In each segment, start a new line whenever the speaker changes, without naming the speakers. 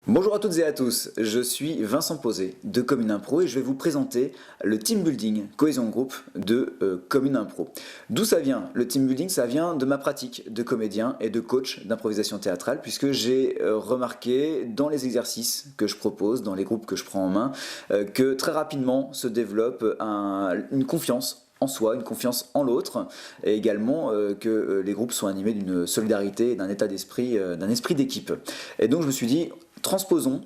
Bonjour à toutes et à tous, je suis Vincent Posé de Commune Impro et je vais vous présenter le team building cohésion de groupe de Commune Impro. D'où ça vient? Le team building, ça vient de ma pratique de comédien et de coach d'improvisation théâtrale, puisque j'ai remarqué dans les exercices que je propose, dans les groupes que je prends en main, que très rapidement se développe une confiance en soi, une confiance en l'autre, et également que les groupes sont animés d'une solidarité et d'un état d'esprit, d'un esprit d'équipe. Et donc je me suis dit, transposons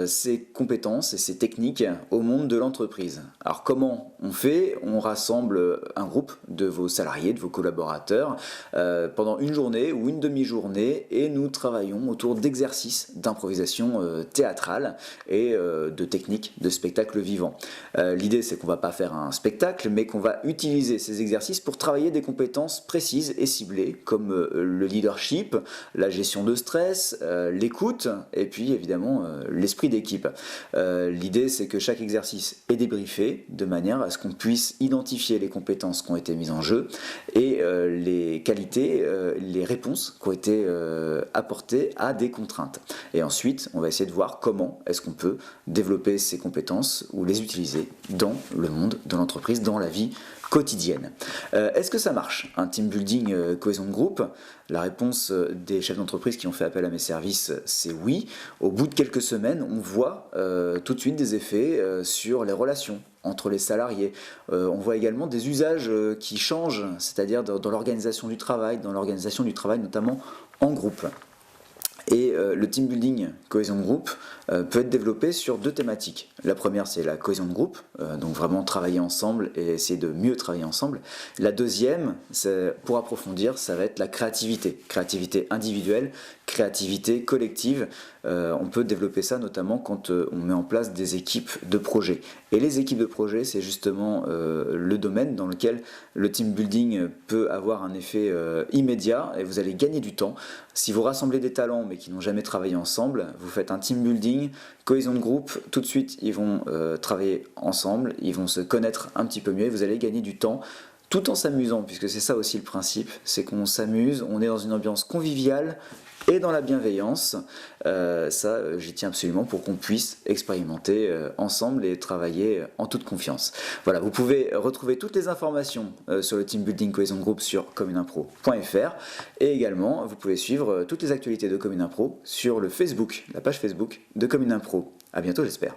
ces compétences et ces techniques au monde de l'entreprise. Alors comment on fait? On rassemble un groupe de vos salariés, de vos collaborateurs pendant une journée ou une demi-journée et nous travaillons autour d'exercices d'improvisation théâtrale et de techniques de spectacle vivant. L'idée c'est qu'on ne va pas faire un spectacle mais qu'on va utiliser ces exercices pour travailler des compétences précises et ciblées comme le leadership, la gestion de stress, l'écoute et puis évidemment l'esprit d'équipe. L'idée c'est que chaque exercice est débriefé de manière à ce qu'on puisse identifier les compétences qui ont été mises en jeu et les qualités, les réponses qui ont été apportées à des contraintes. Et ensuite on va essayer de voir comment est-ce qu'on peut développer ces compétences ou les utiliser dans le monde de l'entreprise, dans la vie quotidienne. Est-ce que ça marche, un team building cohésion de groupe? La réponse des chefs d'entreprise qui ont fait appel à mes services, c'est oui. Au bout de quelques semaines, on voit tout de suite des effets sur les relations entre les salariés. On voit également des usages qui changent, c'est-à-dire dans l'organisation du travail notamment en groupe. Et le team building cohésion de groupe peut être développé sur deux thématiques. La première c'est la cohésion de groupe, donc vraiment travailler ensemble et essayer de mieux travailler ensemble. La deuxième, pour approfondir, ça va être la créativité. Créativité individuelle, créativité collective. On peut développer ça notamment quand on met en place des équipes de projet. Et les équipes de projet, c'est justement le domaine dans lequel le team building peut avoir un effet immédiat et vous allez gagner du temps. Si vous rassemblez des talents mais qui n'ont jamais travaillé ensemble, vous faites un team building, cohésion de groupe, tout de suite ils vont travailler ensemble, ils vont se connaître un petit peu mieux et vous allez gagner du temps tout en s'amusant, puisque c'est ça aussi le principe, c'est qu'on s'amuse, on est dans une ambiance conviviale et dans la bienveillance. J'y tiens absolument pour qu'on puisse expérimenter ensemble et travailler en toute confiance. Voilà, vous pouvez retrouver toutes les informations sur le team building cohésion de groupe sur communeimpro.fr et également vous pouvez suivre toutes les actualités de Commune Impro sur le Facebook, la page Facebook de Commune Impro. À bientôt j'espère.